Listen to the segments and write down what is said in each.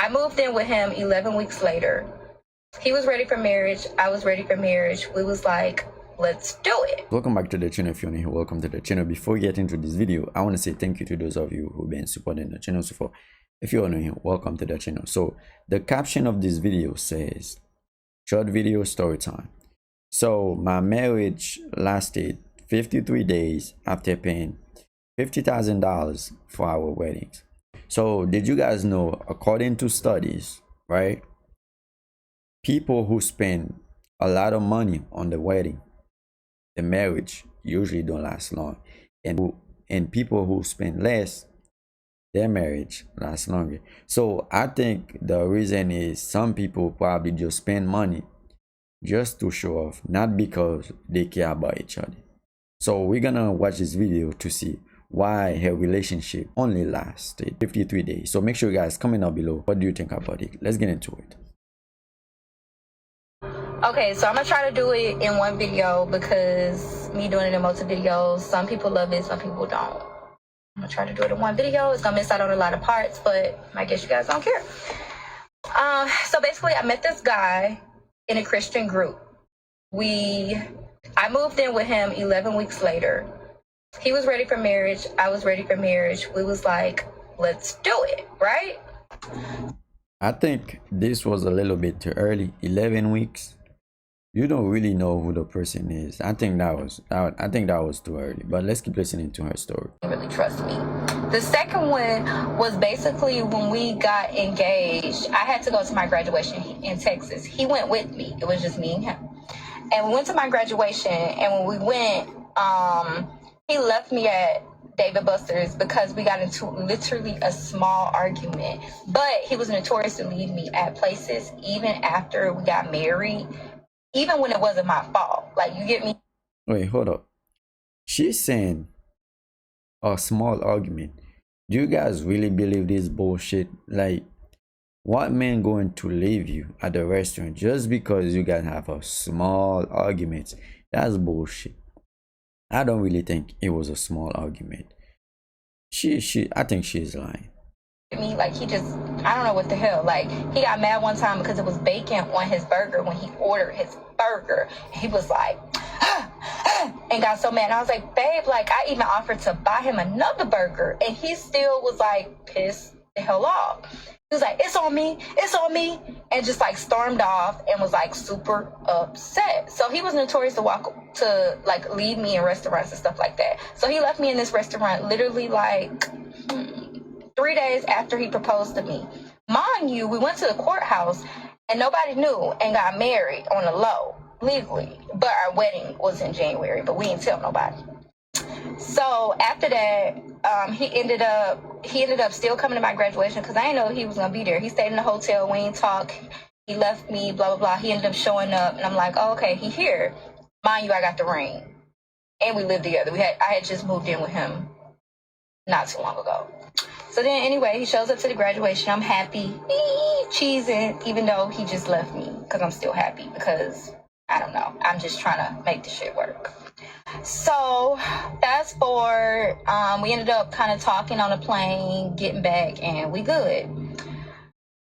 I moved in with him 11 weeks later. He was ready for marriage. I was ready for marriage. We was like, let's do it. Welcome back to the channel. If you're new here, welcome to the channel. Before we get into this video, I want to say thank you to those of you who've been supporting the channel so far. If you're new here, welcome to the channel. So the caption of this video says, short video story time. So my marriage lasted 53 days after paying $50,000 for our weddings. So did you guys know, according to studies, right, people who spend a lot of money on the wedding, the marriage usually don't last long, and people who spend less, their marriage lasts longer. So I think the reason is some people probably just spend money just to show off, not because they care about each other. So we're gonna watch this video to see why her relationship only lasted 53 days. So make sure you guys comment down below, what do you think about it? Let's get into it. Okay, so I'm gonna try to do it in one video because me doing it in multiple videos, some people love it, some people don't. I'm gonna try to do it in one video. It's gonna miss out on a lot of parts, but I guess you guys don't care. So basically I met this guy in a Christian group. I moved in with him 11 weeks later. He was ready for marriage. I was ready for marriage. We was like, let's do it, right? I think this was a little bit too early. 11 weeks. You don't really know who the person is. I think that was too early. But let's keep listening to her story. Really trust me. The second one was basically when we got engaged. I had to go to my graduation in Texas. He went with me. It was just me and him. And we went to my graduation, and when we went, he left me at David Buster's because we got into literally a small argument. But he was notorious to leave me at places even after we got married, even when it wasn't my fault. Like, you get me? Wait, hold up. She's saying a small argument. Do you guys really believe this bullshit? Like, what man going to leave you at the restaurant just because you guys have a small argument? That's bullshit. I don't really think it was a small argument. I think she's lying. Me, like, he just, I don't know what the hell. Like, he got mad one time because it was bacon on his burger when he ordered his burger. He was like, and got so mad. And I was like, babe, like, I even offered to buy him another burger, and he still was like pissed the hell off. He was like, it's on me, and just like stormed off and was like super upset. So he was notorious to like leave me in restaurants and stuff like that. So he left me in this restaurant literally like 3 days after he proposed to me. Mind you, we went to the courthouse and nobody knew and got married on the low legally. But our wedding was in January, but we didn't tell nobody. So after that, he ended up still coming to my graduation because I didn't know he was gonna be there. He stayed in the hotel, we didn't talk. He left me, blah blah blah. He ended up showing up, and I'm like, oh, okay, he here. Mind you, I got the ring, and we lived together. I had just moved in with him not too long ago. So then anyway, he shows up to the graduation. I'm happy, cheesing, even though he just left me, because I'm still happy because I don't know. I'm just trying to make the shit work. So fast forward, we ended up kind of talking on the plane, getting back, and we good.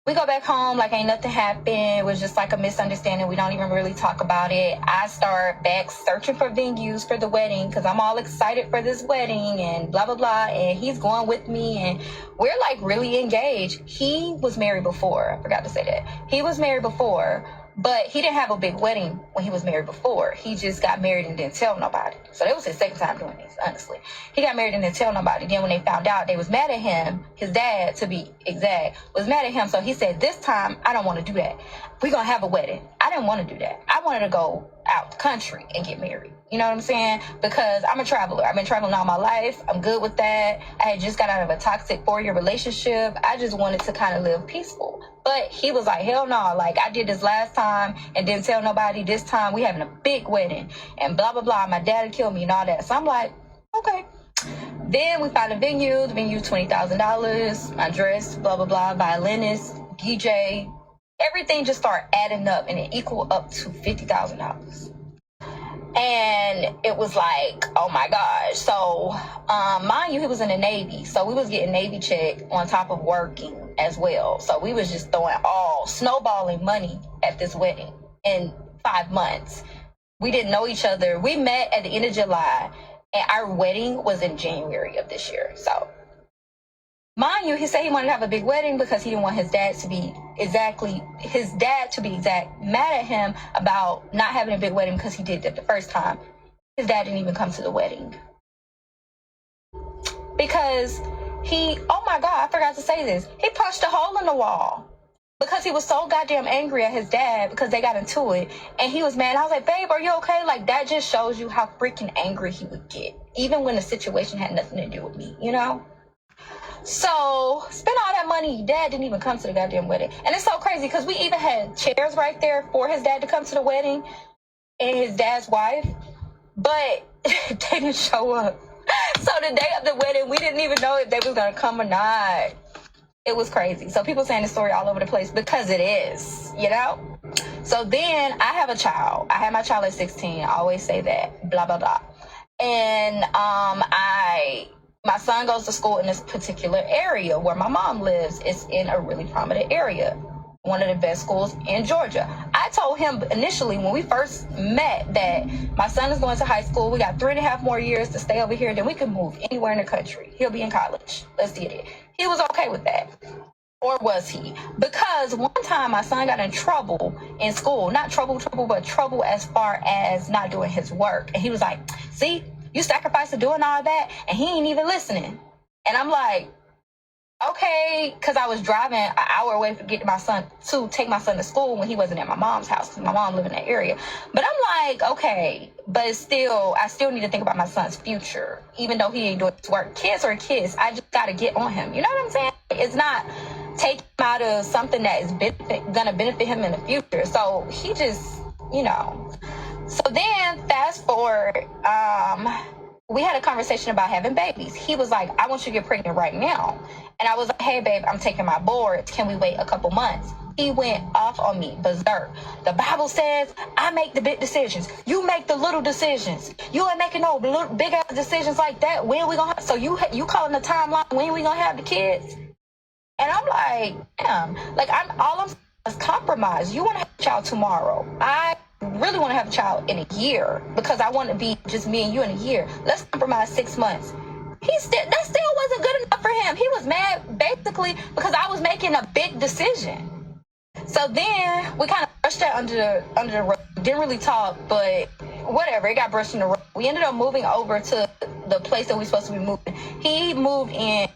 We go back home like ain't nothing happened. It was just like a misunderstanding. We don't even really talk about it. I start back searching for venues for the wedding because I'm all excited for this wedding and blah, blah, blah. And he's going with me, and we're like really engaged. He was married before. I forgot to say that. He was married before. But he didn't have a big wedding when he was married before. He just got married and didn't tell nobody. So that was his second time doing this, honestly. He got married and didn't tell nobody. Then when they found out, they was mad at him. His dad, to be exact, was mad at him. So he said, this time, I don't want to do that. We're going to have a wedding. I didn't want to do that. I wanted to go out the country and get married. You know what I'm saying? Because I'm a traveler. I've been traveling all my life. I'm good with that. I had just got out of a toxic 4-year relationship. I just wanted to kind of live peaceful. But he was like, hell no. Like, I did this last time and didn't tell nobody. This time we having a big wedding and blah, blah, blah. My dad would kill me and all that. So I'm like, okay. Then we found a venue. The venue, $20,000. My dress, blah, blah, blah. Violinist, DJ. Everything just started adding up, and it equaled up to $50,000. And it was like, oh my gosh. So mind you, he was in the Navy, so we was getting Navy check on top of working. as well. So we was just snowballing money at this wedding in 5 months. We didn't know each other. We met at the end of July, and our wedding was in January of this year. So, mind you, he said he wanted to have a big wedding because he didn't want his dad to be mad at him about not having a big wedding because he did it the first time. His dad didn't even come to the wedding. Because oh my God, I forgot to say this. He punched a hole in the wall because he was so goddamn angry at his dad because they got into it. And he was mad. I was like, babe, are you okay? Like, that just shows you how freaking angry he would get, even when the situation had nothing to do with me, you know? So, spent all that money. Dad didn't even come to the goddamn wedding. And it's so crazy because we even had chairs right there for his dad to come to the wedding and his dad's wife. But they didn't show up. So the day of the wedding, we didn't even know if they was going to come or not. It was crazy. So people saying the story all over the place because it is, you know? So then I have a child. I had my child at 16. I always say that, blah, blah, blah. And my son goes to school in this particular area where my mom lives. It's in a really prominent area. One of the best schools in Georgia. I told him initially when we first met that my son is going to high school. We got 3.5 more years to stay over here. Then we can move anywhere in the country. He'll be in college. Let's get it. He was okay with that. Or was he? Because one time my son got in trouble in school. Not trouble, but trouble as far as not doing his work. And he was like, see, you sacrificed to doing all that and he ain't even listening. And I'm like, okay, because I was driving an hour away to take my son to school when he wasn't at my mom's house because my mom lived in that area. But I'm like, okay, but I still need to think about my son's future, even though he ain't doing his work. Kids are kids. I just got to get on him. You know what I'm saying? It's not taking him out of something that is going to benefit him in the future. So he just, you know. So then fast forward, we had a conversation about having babies. He was like, I want you to get pregnant right now. And I was like, hey, babe, I'm taking my boards. Can we wait a couple months? He went off on me, berserk. The Bible says, I make the big decisions. You make the little decisions. You ain't making no big ass decisions like that. When we gonna have, so you calling the timeline, when we gonna have the kids? And I'm like, damn, like all I'm saying is compromise. You want to have a child tomorrow. I really want to have a child in a year because I want to be just me and you in a year. Let's compromise 6 months. That still wasn't good enough for him. He was mad basically because I was making a big decision. So then we kind of brushed that under the rug. Didn't really talk, but whatever. It got brushed in the rug. We ended up moving over to the place that we supposed to be moving. He moved in.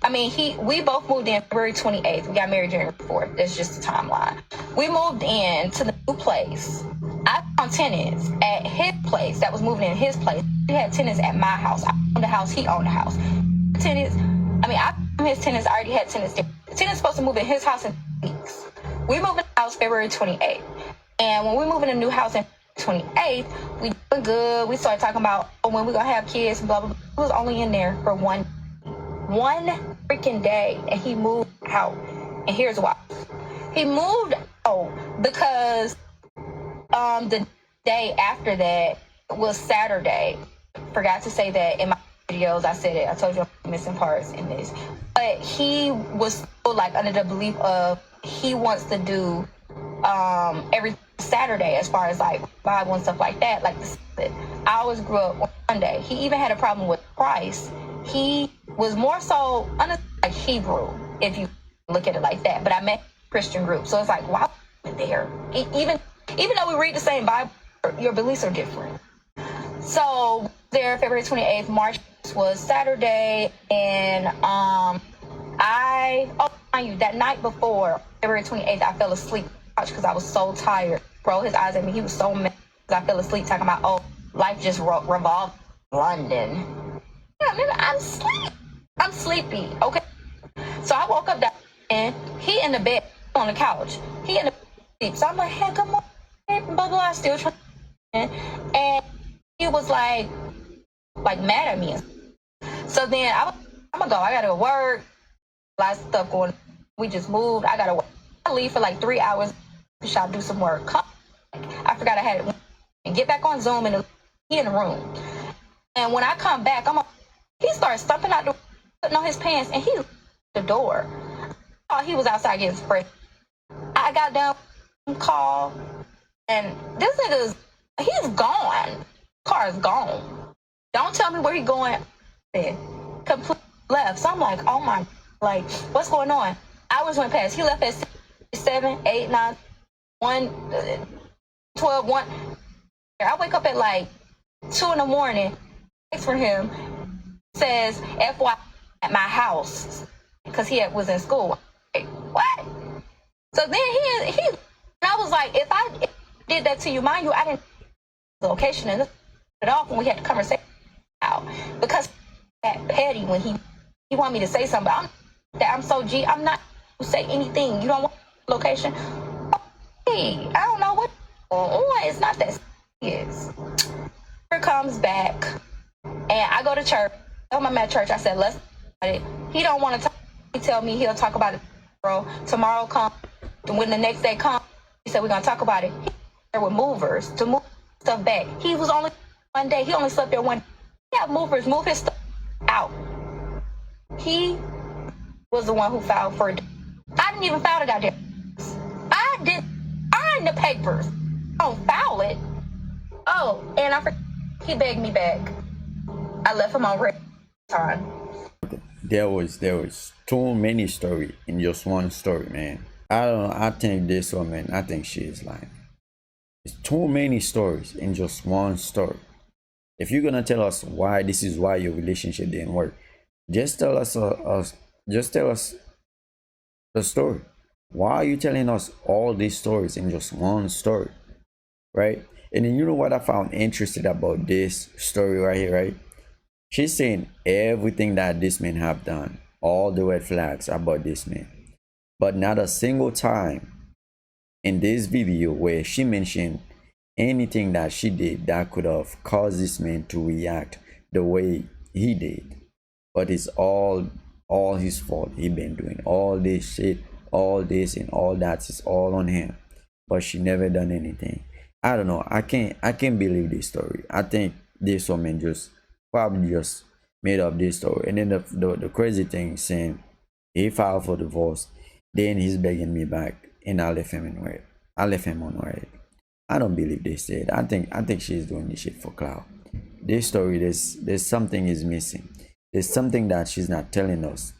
We both moved in February 28th. We got married January 4th. That's just the timeline. We moved in to the new place. I found tenants at his place that was moving in his place. He had tenants at my house. I owned the house. He owned the house. I found his tenants. I already had tenants there. The tenant's supposed to move in his house in 2 weeks. We moved in the house February 28th. And when we moved in a new house in 28th, we doing good. We started talking about when we're going to have kids and blah, blah, blah. He was only in there for one freaking day. And he moved out. And here's why. He moved out because the day after that was Saturday. Forgot to say that in my videos. I said it. I told you I'm missing parts in this. But he was still like under the belief of he wants to do every Saturday as far as like Bible and stuff like that. Like I always grew up on Sunday. He even had a problem with Christ. He was more so like Hebrew, if you look at it like that. But I met a Christian group, so it's like, wow, there. Even though we read the same Bible, your beliefs are different. So there, February 28th, March was Saturday, and that night before February 28th, I fell asleep because I was so tired. Rolled his eyes at me. He was so mad because I fell asleep talking about, life just revolved London. Yeah, man, I'm sleepy. Okay. So I woke up that and he in the bed on the couch. He in the sleep. So I'm like, hey, come on, blah blah. Still trying. And he was like mad at me. So then I'm gonna go. I gotta go work. A lot of stuff going. We just moved. I gotta work. I leave for like 3 hours to shop, do some work. I forgot I had it. And get back on Zoom and he in the room. And when I come back, he starts stumping out the putting on his pants and he the door. Oh, he was outside getting sprayed. I got down, call, and this nigga's, he's gone. Car is gone. Don't tell me where he going. Complete left. So I'm like, oh my, like, what's going on? Hours went past. He left at 6, 7, 8, 9, 1, 12, 1. I wake up at like 2 in the morning. Text for him says FY at my house because he was in school. Like, what? So then he and I was like, if I did that to you, mind you, I didn't the location and it off when we had the conversation out because that petty when he want me to say something. I'm so G. I'm not to say anything. You don't want location. Hey, I don't know what it's not that serious. Here comes back, and I go to church. Tell him I'm at church. I said let's. He don't want to talk. He tell me he'll talk about it tomorrow. Tomorrow come. When the next day comes, he said we're gonna talk about it. He there with movers to move stuff back. He was only one day. He only slept there one day. He had movers move his stuff out. He was the one who filed for it. I didn't even file the goddamn. I didn't sign the papers. I don't file it. Oh, and he begged me back. I left him on red time. There was too many stories in just one story, man. I don't know. I think this woman, I think she is lying. It's too many stories in just one story. If you're gonna tell us why this is why your relationship didn't work, just tell us the story. Why are you telling us all these stories in just one story, right? And then you know what I found interesting about this story right here, right? She's saying everything that this man have done, all the red flags about this man, but not a single time in this video where she mentioned anything that she did that could have caused this man to react the way he did. But it's all his fault. He been doing all this shit, all this and all that is all on him. But she never done anything. I don't know. I can't believe this story. I think this woman probably just made up this story. And then the crazy thing is saying he filed for divorce, then he's begging me back, and I left him in red. I left him on red. I don't believe they said. I think she's doing this shit for clout. This story, there's something is missing. There's something that she's not telling us